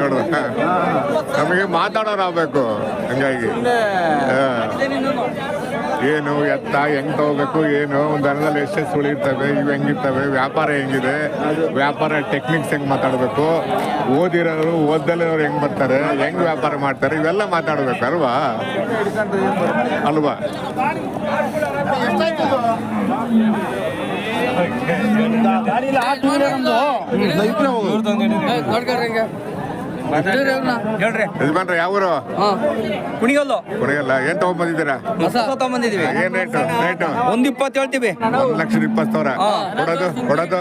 ನೋಡುವ ನಮಗೆ ಮಾತಾಡೋರಾಗಬೇಕು. ಹಂಗಾಗಿ ಏನು ಎತ್ತ ಹೆಂಗ್ ತಗೋಬೇಕು, ಏನು ಒಂದು ದನದಲ್ಲಿ ಎಷ್ಟೆಷ್ಟು ಉಳಿರ್ತವೆ, ಇವು ಹೆಂಗಿರ್ತವೆ, ವ್ಯಾಪಾರ ಹೆಂಗಿದೆ, ವ್ಯಾಪಾರ ಟೆಕ್ನಿಕ್ಸ್ ಹೆಂಗ್ ಮಾತಾಡಬೇಕು, ಓದಿರೋರು ಓದ್ದಲ್ಲಿರೋರು ಹೆಂಗ್ ಬರ್ತಾರೆ, ಹೆಂಗ್ ವ್ಯಾಪಾರ ಮಾಡ್ತಾರೆ, ಇವೆಲ್ಲ ಮಾತಾಡ್ಬೇಕು ಅಲ್ವಾ ಅಲ್ವಾ. ಯಜಮಾನ್ರ ಯಾವೂರು? ಕುಣಿಗಲ್ಲು. ಕುಣಿಗಲ್ಲ. ಏನ್ ತಗೊಂಡ್ಬಂದಿದ್ದೀರಾ? ತಗೊಂಡ್ಬಂದಿದೀವಿ. ಏನ್ ರೇಟು? 120 ಹೇಳ್ತೀವಿ. 1,20,000 ಕೊಡೋದು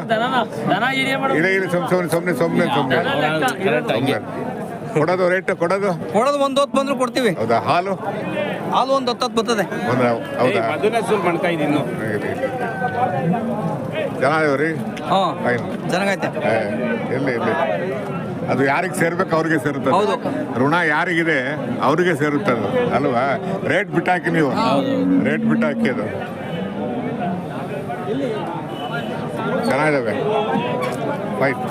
ಕೊಡೋದು ರೇಟ್ ಕೊಡೋದು ಒಂದು ಹೊತ್ತು ಬಂದ್ರು ಕೊಡ್ತೀವಿ. ಹೌದಾ? ಹಾಲು ಒಂದು 10 ಬರ್ತದೆ. ಹೌದಾ? ಚೆನ್ನಾಗಿವ್ರಿ. ಚೆನ್ನಾಗೈತೆ. ಎಲ್ಲಿ ಅದು ಯಾರಿಗೆ ಸೇರ್ಬೇಕು ಅವ್ರಿಗೆ ಸೇರುತ್ತದೆ. ಋಣ ಯಾರಿಗಿದೆ ಅವ್ರಿಗೆ ಸೇರುತ್ತದೆ ಅಲ್ವಾ. ರೇಟ್ ಬಿಟ್ಟಾಕಿ, ನೀವು ರೇಟ್ ಬಿಟ್ಟಾಕಿ. ಅದು ಚೆನ್ನಾಗಿದ್ದಾವೆ. ಫೈಟ್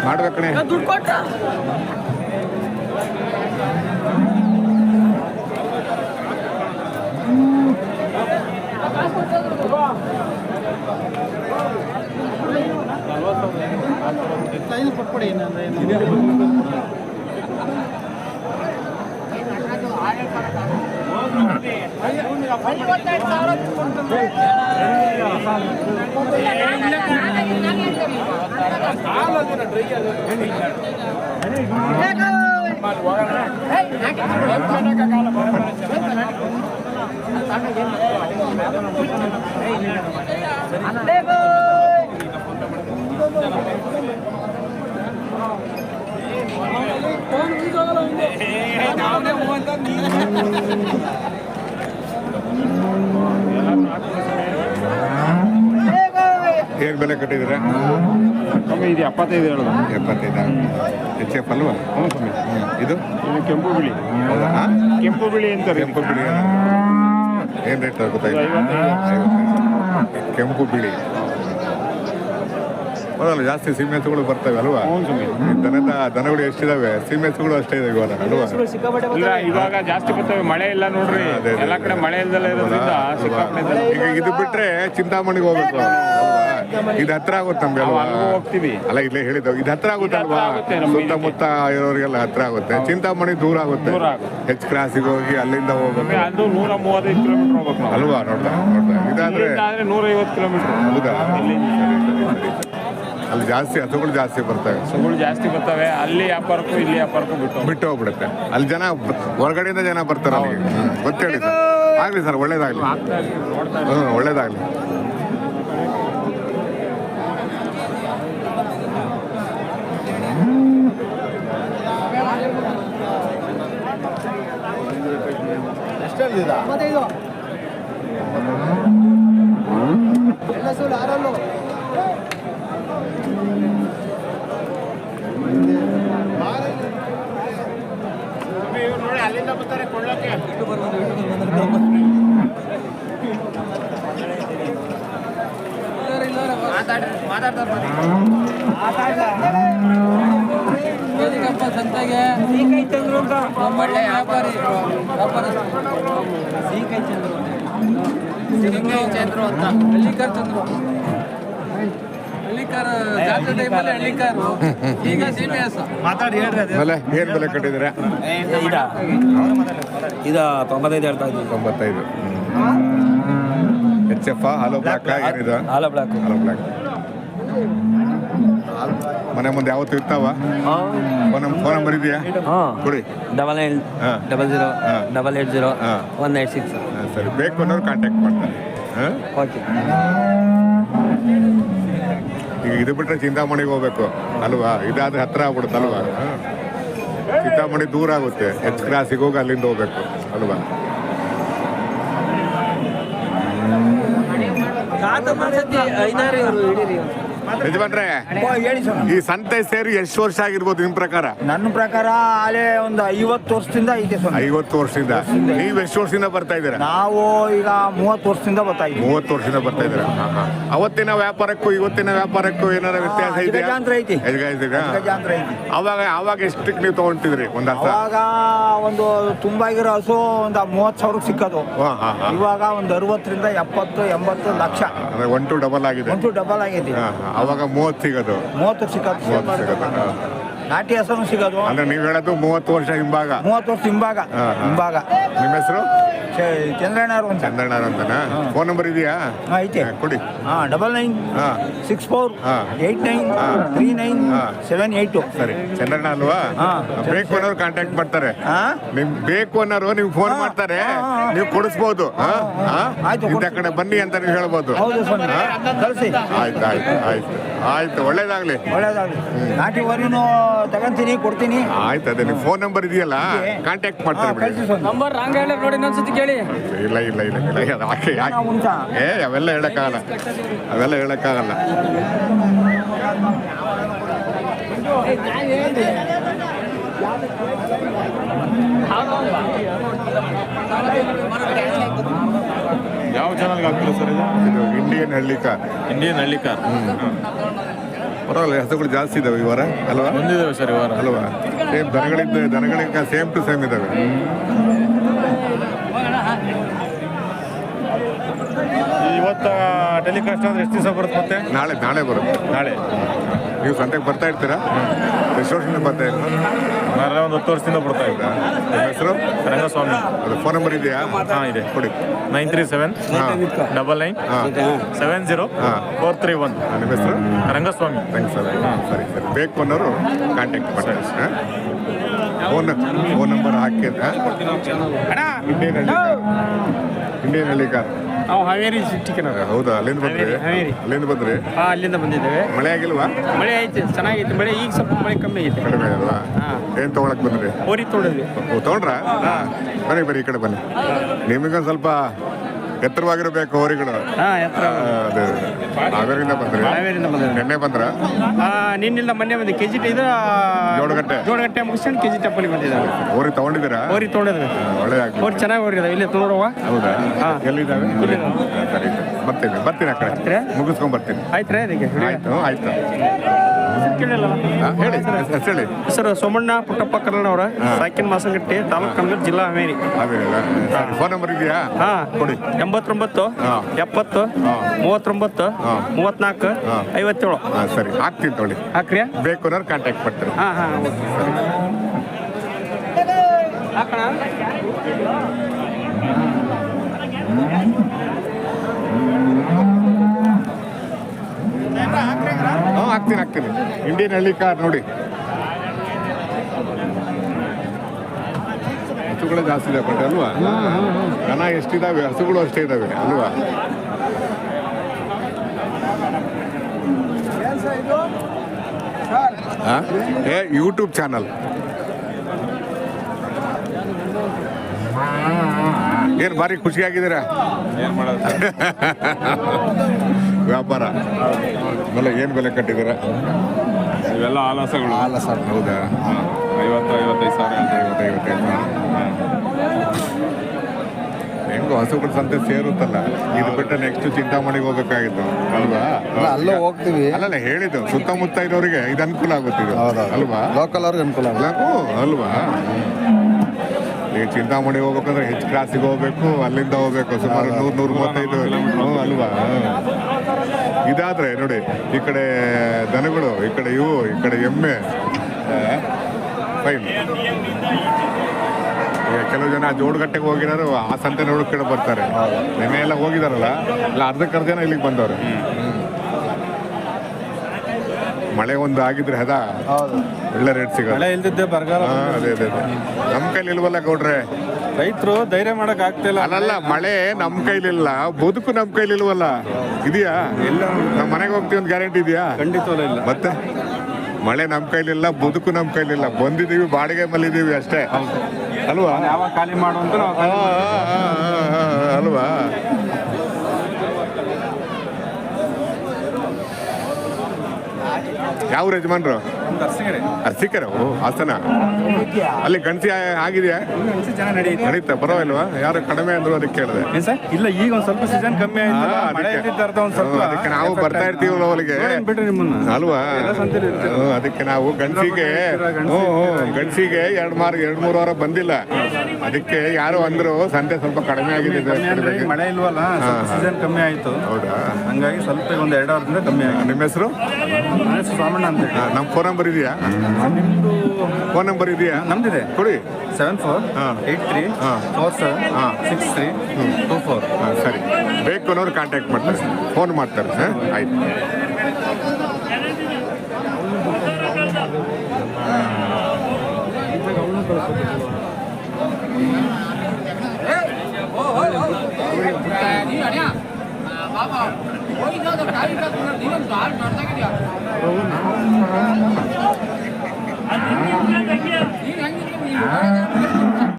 ಮಾಡ್ಬೇಕಣೆ. ಹೇಗೆ ಬೆಲೆ ಕಟ್ಟಿದ್ರೆ? ಇದು 75 ಹೇಳೋದು. 75 HF ಅಲ್ವಾ? ಇದು ಕೆಂಪು ಬಿಳಿ. ಕೆಂಪು ಬಿಳಿ ಅಂತಾರೆ. ಕೆಂಪು ಬಿಳಿ ಏನು ರೇಟ್ ಗೊತ್ತಾಯ್ತು? ಕೆಂಪು ಬಿಳಿ ಬರಲ್ಲ. ಜಾಸ್ತಿ ಸೀಮೆಸುಗಳು ಬರ್ತವೆ ಅಲ್ವಾ? ದನಗಳು ಎಷ್ಟಿದಾವೆ, ಸೀಮೆಸುಗಳು ಅಷ್ಟೇ ಇದೆ ಇವಾಗ ಅಲ್ವಾ? ಇಲ್ಲ, ಇವಾಗ ಜಾಸ್ತಿ ಬರ್ತವೆ. ಮಳೆ ಇಲ್ಲ ನೋಡ್ರಿ, ಎಲ್ಲ ಕಡೆ ಮಳೆ ಇಲ್ದಲ್ಲ ಇರೋದ್ರಿಂದ. ಈಗ ಇದು ಬಿಟ್ರೆ ಚಿಂತಾಮಣಿಗೆ ಹೋಗ್ಬೇಕು ಅಲ್ವಾ? ಇದು ಹತ್ರ ಆಗುತ್ತೆ ನಮ್ಗೆ ಅಲ್ವಾ? ಹೋಗ್ತೀವಿ ಅಲ್ಲ, ಇಲ್ಲೇ ಹೇಳಿದ್ದು ಇದು ಹತ್ರ ಆಗುತ್ತೆ ಅಲ್ವಾ? ಸುತ್ತಮುತ್ತ ಇರೋರಿಗೆಲ್ಲ ಹತ್ರ ಆಗುತ್ತೆ. ಚಿಂತಾಮಣಿ ದೂರ ಆಗುತ್ತೆ. H ಕ್ರಾಸಿಗೆ ಹೋಗಿ ಅಲ್ಲಿಂದ ಹೋಗ್ಬೇಕು. ಅದು 135 ಕಿಲೋಮೀಟರ್ ಹೋಗ್ಬೇಕು ಅಲ್ವಾ? ನೋಡ್ತಾ ಇದಾದ್ರೆ 150 ಕಿಲೋಮೀಟರ್. ಹೌದಾ? ಅಲ್ಲಿ ಜಾಸ್ತಿ ಹಸುಗಳು ಜಾಸ್ತಿ ಬರ್ತವೆ. ಜಾಸ್ತಿ ಬರ್ತವೆ. ಅಲ್ಲಿ ವ್ಯಾಪಾರಕ್ಕೂ ಇಲ್ಲಿ ವ್ಯಾಪಾರಕ್ಕೂ ಬಿಟ್ಟು ಹೋಗ್ಬಿಡುತ್ತೆ. ಅಲ್ಲಿ ಜನ ಹೊರಗಡೆಯಿಂದ ಜನ ಬರ್ತಾರೆ ಅಲ್ಲಿಗೆ. ಗೊತ್ತೇಳಿ ಸರ್. ಆಗಲಿ ಸರ್, ಒಳ್ಳೇದಾಗಲಿ. ಒಳ್ಳೇದಾಗಲಿ. ನೋಡಿ, ಅಲ್ಲಿಂದ ಬರ್ತಾರೆ ಕೊಳ್ಳಕ್ಕೆ. ಸಂತೆಗೆ ಒಳ್ಳೆ ವ್ಯಾಪಾರಿ ಚಂದ್ರು ಅಂತ ಹಳ್ಳಿಕಾರ್ ಚಂದ್ರು. ಹಳ್ಳಿಕಾರ ಜಾತ್ರೆ ಟೈಮಲ್ಲಿ ಹಳ್ಳಿಕಾರು, ಈಗ CPS. ಮಾತಾಡಿ ಹೇಳ್ರಿ. ಏನು ಬೆಲೆ ಕಟ್ಟಿದ್ರೆ? ಇದು 95 ಹೇಳ್ತಾ ಇದ್ದೀವಿ. 95. HF ಹಾಲೋ ಬ್ಲಾಕ್ ಏನಿದೆ? ಹಾಲೋ ಬ್ಲಾಕ್. ಮನೆ ಮುಂದೆ ಯಾವತ್ತು ಇರ್ತಾವ? ಫೋನ್ ನಂಬರ್ ಇದೆಯಾ? ಕೊಡಿ. 9900880186. ಸರಿ, ಬೇಕು ಅನ್ನೋರು ಕಾಂಟ್ಯಾಕ್ಟ್ ಮಾಡ್ತಾರೆ. ಓಕೆ. ಈಗ ಇದು ಬಿಟ್ಟರೆ ಚಿಂತಾಮಣಿಗೆ ಹೋಗ್ಬೇಕು ಅಲ್ವಾ? ಇದಾದ್ರೆ ಹತ್ರ ಆಗ್ಬಿಡುತ್ತಲ್ವಾ? ಚಿಂತಾಮಣಿ ದೂರ ಆಗುತ್ತೆ. H ಕ್ರಾಸಿಗೆ ಹೋಗಿ ಅಲ್ಲಿಂದ ಹೋಗ್ಬೇಕು ಅಲ್ವಾ? ಯಜಮಾನ್ರೆ ಹೇಳಿ ಸರ್. ಈ ಸಂತೆ ಸೇರಿ ಎಷ್ಟು ವರ್ಷ ಆಗಿರ್ಬೋದು ನಿಮ್ ಪ್ರಕಾರ? ನನ್ನ ಪ್ರಕಾರ ಅಲ್ಲೇ ಒಂದು 50 ವರ್ಷದಿಂದ ಐತೆ ಸರ್. 50 ವರ್ಷದಿಂದ. ನೀವ್ ಎಷ್ಟು ವರ್ಷದಿಂದ ಬರ್ತಾ ಇದ್ದೀರಾ? ನಾವು ಈಗ 30 ವರ್ಷದಿಂದ ಬರ್ತಾ ಇದ್ದೀವಿ. 30 ವರ್ಷದಿಂದ ಬರ್ತಾ ಇದ್ದೀರಾ? ಅವತ್ತಿನ ವ್ಯಾಪಾರಕ್ಕೂ ಇವತ್ತಿನ ವ್ಯಾಪಾರಕ್ಕೂ ಏನಾರ ವ್ಯತ್ಯಾಸ ಇದೆಯಾ? ಗಜಾಂತರ ಐತಿ. ಗಜಾಂತರ ಐತಿ. ಅವಾಗ ಎಷ್ಟಕ್ಕೆ ನೀವು ತಗೊಂತಿದ್ರಿ ಒಂದ್ ಅರ್ಥ? ಅವಾಗ ಒಂದು ತುಂಬಾಗಿರೋ ಹಸು ಒಂದು 30,000 ಸಿಕ್ಕೋದು. ಇವಾಗ ಒಂದು 60ರಿಂದ 70, 80 ಲಕ್ಷ. ಒನ್ ಟು ಡಬಲ್ ಆಗಿದೆ. ಒಂದು ಡಬಲ್ ಆಗೈತಿ. ಅವಾಗ 30 ಸಿಗೋದು. 30 ಸಿಕ್ಕೋದು. 30 ಸಿಗೋದು. ನಾಟಿ ಹಸನು ಸಿಗೋದು. ಅಂದ್ರೆ ನೀವ್ ಹೇಳೋದು 30 ವರ್ಷ ಹಿಂಭಾಗ. 30 ವರ್ಷ ಹಿಂಭಾಗ. ನಿಮ್ಮ ಹೆಸರು? ಚಂದ್ರಣ್ಣವ್ರು ಅಂತ. ಚಂದ್ರಣ್ಣವ್ರು ಅಂತನಾ? ಫೋನ್ ನಂಬರ್ ಇದೆಯಾ? ಐತೆ. ಕೊಡಿ. 9964893978. ಸರಿ. ಚಂದ್ರಣ್ಣ ಅಲ್ವಾ? ಬೇಕು ಅನ್ನೋರು ಕಾಂಟ್ಯಾಕ್ಟ್ ಮಾಡ್ತಾರೆ. ನಿಮ್ ಬೇಕು ಅನ್ನೋರು ನೀವು ಫೋನ್ ಮಾಡ್ತಾರೆ, ನೀವು ಕೊಡಿಸ್ಬೋದು. ಇಂಥ ಕಡೆ ಬನ್ನಿ ಅಂತ ನೀವು ಹೇಳ್ಬೋದು. ಹೌದು ಸ್ವಾಮಿ, ಕಳಿಸಿ. ಆಯ್ತು ಆಯ್ತು ಆಯ್ತು ಆಯ್ತು, ಒಳ್ಳೇದಾಗ್ಲಿ. ಒಳ್ಳೇದಾಗ್ಲಿ. ನಾಟಿ ವರಿನೂ ತಗೊಂತೀನಿ, ಕೊಡ್ತೀನಿ. ಆಯ್ತು, ಅದೇ ನಿಮ್ಮ ಫೋನ್ ನಂಬರ್ ಇದೆಯಲ್ಲ, ಕಾಂಟ್ಯಾಕ್ಟ್ ಮಾಡ್ತಾರೆ ಬಿಡಿ. ಕಳಿಸಿ ಸ್ವಾಮಿ. ನಂಬರ್ ರಾಂಗ್ ಹೇಳಿ ನೋಡಿ, ಇನ್ನೊಂದ್ಸತಿ ಕೇಳಿ. ಇಲ್ಲ ಇಲ್ಲ ಇಲ್ಲ ಇಲ್ಲ, ಅವೆಲ್ಲ ಹೇಳಕ್ಕಾಗಲ್ಲ, ಅವೆಲ್ಲ ಹೇಳಕ್ಕಾಗಲ್ಲ. ಯಾವ ಚಾನಲ್ಗೆ ಆಗ್ತಿಲ್ಲ ಸರ್ ಇದು? ಇದು ಇಂಡಿಯನ್ ಹಳ್ಳಿಕಾರ್. ಇಂಡಿಯನ್ ಹಳ್ಳಿಕಾರ್. ಪರವಾಗಿಲ್ಲ, ಹಸುಗಳು ಜಾಸ್ತಿ ಇದಾವೆ ಈ ವಾರ ಅಲ್ವಾ? ಬಂದಿದ್ದಾವೆ ಸರ್ ಈ ವಾರ ಅಲ್ವಾ? ಸೇಮ್ ದನಗಳಿಂದ ಸೇಮ್ ಟು ಸೇಮ್ ಇದಾವೆ. ಇವತ್ತು ಟೆಲಿಕಾಸ್ಟ್ ಅಂದ್ರೆ ಎಷ್ಟು ದಿವಸ ಬರುತ್ತೆ ಮತ್ತೆ? ನಾಳೆ ಬರುತ್ತೆ. ನಾಳೆ ನೀವು ಸಂತೆಗೆ ಬರ್ತಾ ಇರ್ತೀರಾ? ಎಷ್ಟು ವರ್ಷದಿಂದ ಬರ್ತಾ ಇರ್ತೀರಾ? ನಾನು ಒಂದು 10 ವರ್ಷದಿಂದ ಬರ್ತಾ ಇದ್ದೆ. ನಿಮ್ಮ ಹೆಸರು? ರಂಗಸ್ವಾಮಿ. ಅದು ಫೋನ್ ನಂಬರ್ ಇದೆಯಾ? ಹಾಂ ಇದೆ, ಕೊಡಿ. 937-99-70-431. ನಿಮ್ಮ ಹೆಸರು? ರಂಗಸ್ವಾಮಿ. Thanks sir. ಸರಿ ಸರಿ, ಬೇಕು ಅನ್ನೋರು ಕಾಂಟ್ಯಾಕ್ಟ್ ಮಾಡ್ತಾರೆ. ಫೋನ್ ನಂಬರ್ ಹಾಕಿ. ಇಂಡಿಯನ್ ಹಳ್ಳಿಕಾರ್. ನಾವು ಹಾವೇರಿ ಸಿಟ್ಟಿಗೆ. ಹೌದಾ? ಅಲ್ಲಿಂದ ಬಂದ್ರಿ? ಅಲ್ಲಿಂದ ಬಂದ್ರಿ? ಅಲ್ಲಿಂದ ಬಂದಿದ್ದೇವೆ. ಮಳೆ ಆಗಿಲ್ವಾ? ಮಳೆ ಐತೆ, ಚೆನ್ನಾಗೈತೆ ಮಳೆ. ಈಗ ಸ್ವಲ್ಪ ಮಳೆ ಕಮ್ಮಿ ಐತೆ. ಕಡಿಮೆ ಅಲ್ವಾ? ಏನ್ ತಗೊಳಕ್ ಬಂದ್ರಿ? ಹೋರಿ ತೊಗೊಂಡ್ವಿ. ತಗೊಂಡ್ರ? ಬನ್ನಿ ಈ ಕಡೆ ಬನ್ನಿ. ನಿಮಗೊಂದು ಸ್ವಲ್ಪ ಎತ್ತರವಾಗಿರಬೇಕು ಹೋರಿಗಳು. ಅದೇ ಹಾವೇರಿಯಿಂದ ಬಂದ್ರಿ? ಹಾವೇರಿಯಿಂದ ಬಂದ್ರಿ. ನೆನ್ನೆ ಬಂದ್ರ? ನಿನ್ನಿಂದ ಮೊನ್ನೆ ಬಂದು ಕೆಜಿ ಇದು ಜೋಡಗಟ್ಟೆ ಮುಗಿಸ್ಕೊಂಡು ಕೆಜಿ ಟಪ್ಪಲ್ಲಿ ಬಂದಿದ್ದಾವೆ. ಹೋರಿ ತಗೊಂಡಿದ್ದೀರಾ? ಹೋರಿ ತೊಗೊಂಡಿದ್ವಿ. ಒಳ್ಳೆದಾಗ್ಲಿ. ಹೋರಿ ಚೆನ್ನಾಗಿ ಹೋರಿದಾವೆ. ಇಲ್ಲಿ ನೋಡುವ. ಹೌದಾ? ಎಲ್ಲಿದ್ದಾವೆ? ಸರಿ, ಬರ್ತೀನಿ ಆ ಕಡೆ ಮುಗಿಸ್ಕೊಂಡ್ ಬರ್ತೀನಿ. ಆಯ್ತು ಅದಕ್ಕೆ. ಆಯ್ತು. ಕೇಳಿಲ್ಲ. ಹೇಳಿ ಹೇಳಿ. ಸರ್ ಸೋಮಣ್ಣ ಪುಟ್ಟಪ್ಪ ಕರ್ನವರ, ಸಾಕಿನ ಮಾಸಂಗಟ್ಟಿ, ತಾಲೂಕು ಕನಗಲ್, ಜಿಲ್ಲಾ ಹಾವೇರಿ. ಫೋನ್ ನಂಬರ್ ಇದೆಯಾ? ಕೊಡಿ. 89 70 39 34 57. ಸರಿ, ಹಾಕ್ತೀನಿ ತೊಗೊಳ್ಳಿ. ಹಾಕ್ರಿ. ಬೇಕು ಅನ್ನೋರು ಕಾಂಟ್ಯಾಕ್ಟ್ ಮಾಡ್ತಾರೆ. ಹಾಕೋಣ. ಹಾಕ್ತೀನಿ. ಇಂಡಿಯನ್ ಹಳ್ಳಿಕಾರ್ ನೋಡಿ. ಹಸುಗಳೇ ಜಾಸ್ತಿ ಇದೆ ಬಟ್ ಅಲ್ವಾ? ದನ ಎಷ್ಟಿದಾವೆ, ಹಸುಗಳು ಅಷ್ಟೇ ಇದಾವೆ ಅಲ್ವಾ? ಯೂಟ್ಯೂಬ್ ಚಾನಲ್ ಏನ್ ಭಾರಿ ಖುಷಿಯಾಗಿದ್ದೀರಾ? ಏನು ಮಾಡೋದು? ವ್ಯಾಪಾರ ಆಮೇಲೆ ಏನು ಬೆಲೆ ಕಟ್ಟಿದ್ದೀರಾ? ಇವೆಲ್ಲ ಆಲಸಗಳು. ಹೌದಾ? 50-55 ಸಾವಿರ. 55. ಹೆಂಗೋ ಹಸುಗಳ ಸಂತೆ ಸೇರುತ್ತಲ್ಲ, ಇದು ಬಿಟ್ಟರೆ ನೆಕ್ಸ್ಟ್ ಚಿಂತಾಮಣಿಗೆ ಹೋಗ್ಬೇಕಾಗಿತ್ತು ಅಲ್ವಾ? ಅಲ್ಲೇ ಹೋಗ್ತೀವಿ. ಅಲ್ಲಲ್ಲ ಹೇಳಿದ್ದು, ಸುತ್ತಮುತ್ತ ಇರೋರಿಗೆ ಇದು ಅನುಕೂಲ ಆಗುತ್ತೆ ಇದು ಅಲ್ವಾ? ಲೋಕಲ್ ಅವ್ರಿಗೆ ಅನುಕೂಲ ಅಲ್ವಾ? ಈ ಚಿಂತಾಮಣಿ ಹೋಗ್ಬೇಕಂದ್ರೆ ಹೆಚ್ಚು ಕ್ರಾಸಿಗೆ ಹೋಗ್ಬೇಕು, ಅಲ್ಲಿಂದ ಹೋಗ್ಬೇಕು ಸುಮಾರು 100-135 ಅಲ್ವಾ? ಇದಾದ್ರೆ ನೋಡಿ, ಈ ಕಡೆ ದನಗಳು, ಈ ಕಡೆ ಇವು, ಈ ಕಡೆ ಎಮ್ಮೆ, ಫೈನ್. ಕೆಲವು ಜನ ಜೋಡಗಟ್ಟೆಗೆ ಹೋಗಿರೋರು ಆ ಸಂತೆ ನೋಡೋಕೆ ಬರ್ತಾರೆ. ನೆನ್ನೆ ಎಲ್ಲ ಹೋಗಿದಾರಲ್ಲ, ಇಲ್ಲ ಅರ್ಧಕ್ಕರ್ಧ ಜನ ಇಲ್ಲಿಗೆ ಬಂದವ್ರೆ. ಮಳೆ ಒಂದು ಆಗಿದ್ರೆ ಅದ ಒಳ್ಳೆ ರೇಟ್ ಸಿಗೋದು. ಮಳೆ ಇಲ್ದಿದ್ದೆ ಬರಗಾಲ. ಅದೇ ನಮ್ಮ ಕೈಲಿ ಇಲ್ವಲ್ಲ ಗೌಡ್ರೆ? ರೈತರು ಧೈರ್ಯ ಮಾಡಕ್ ಆಗ್ತಿಲ್ಲ. ಅಲ್ಲಲ್ಲ, ಮಳೆ ನಮ್ಮ ಕೈಲಿಲ್ಲ, ಬದುಕು ನಮ್ಮ ಕೈಲಿಲ್ವಲ್ಲ. ಇದೆಯಾ? ಎಲ್ಲ ನಮ್ಮ ಮನೆಗೆ ಹೋಗ್ತೀವಿ ಒಂದು ಗ್ಯಾರಂಟಿ ಇದೆಯಾ? ಖಂಡಿತವಲ್ಲ ಇಲ್ಲ. ಮತ್ತೆ ಮಳೆ ನಮ್ಮ ಕೈಲಿಲ್ಲ, ಬದುಕು ನಮ್ಮ ಕೈಲಿಲ್ಲ. ಬಂದಿದ್ದೀವಿ, ಬಾಡಿಗೆ ಮಲ್ಲಿದ್ದೀವಿ ಅಷ್ಟೇ ಅಲ್ವಾ? ಯಾವಾಗ ಖಾಲಿ ಮಾಡುವಂತ ಅಲ್ವಾ? ಯಾವ ಯಜಮಾನ್ರು ಅರ್ಸಿಕರ ಹಾಸನ ಅಲ್ಲಿ ಗಣಸಿ ಆಗಿದೆಯಾ ನಡೀತಾ ಪರವಾಗಿಲ್ವಾ ಯಾರು ಕಡಿಮೆ ಅಂದ್ರು ಅದಕ್ಕೆ ಕೇಳಿದೆ ಇಲ್ಲ ಈಗ ಒಂದ್ ಸ್ವಲ್ಪ ಸೀಸನ್ ಕಮ್ಮಿ ಆಯ್ತು ಮಳೆ ಇದ್ದಿದ್ದಾರ್ದ ಒಂದ್ ಸ್ವಲ್ಪ ಅದಕ್ಕೆ ನಾವು ಬರ್ತಾ ಇರ್ತೀವಲ್ಲ ಅವಳಿಗೆ ಬಿಡ್ರಿ ನಿಮ್ಮನ್ನ ಅಲ್ವಾ ಅದಕ್ಕೆ ನಾವು ಗಣಸಿಗೆ ಗಣಸಿಗೆ ಎರಡು ಮೂರು ವಾರ ಬಂದಿಲ್ಲ ಅದಕ್ಕೆ ಯಾರು ಅಂದ್ರು ಸಂತೆ ಸ್ವಲ್ಪ ಕಡಿಮೆ ಆಗಿದೆ ಮಳೆ ಇಲ್ವಲ್ಲ ಸೀಸನ್ ಕಮ್ಮಿ ಆಯ್ತು ಹೌದಾ ಹಂಗಾಗಿ ಸ್ವಲ್ಪ ಒಂದ್ 2 ವಾರದಿಂದ ಕಮ್ಮಿ ಆಗಿದೆ. ನಿಮ್ಮ ಹೆಸರು ಸಾಮಣ್ಣ ಅಂತ ನಮ್ಮ ಫೋನ್ ನಂಬರ್ ಇದೆಯಾ ನಿಮ್ದು ಫೋನ್ ನಂಬರ್ ಇದೆಯಾ ನಮ್ದಿದೆ ಕೊಡಿ 7483476324. ಸರಿ ಬೇಕು ಅನ್ನೋರು ಕಾಂಟ್ಯಾಕ್ಟ್ ಮಾಡ್ತಾರೆ ಫೋನ್ ಮಾಡ್ತಾರೆ ಆಯ್ತು ನೀನು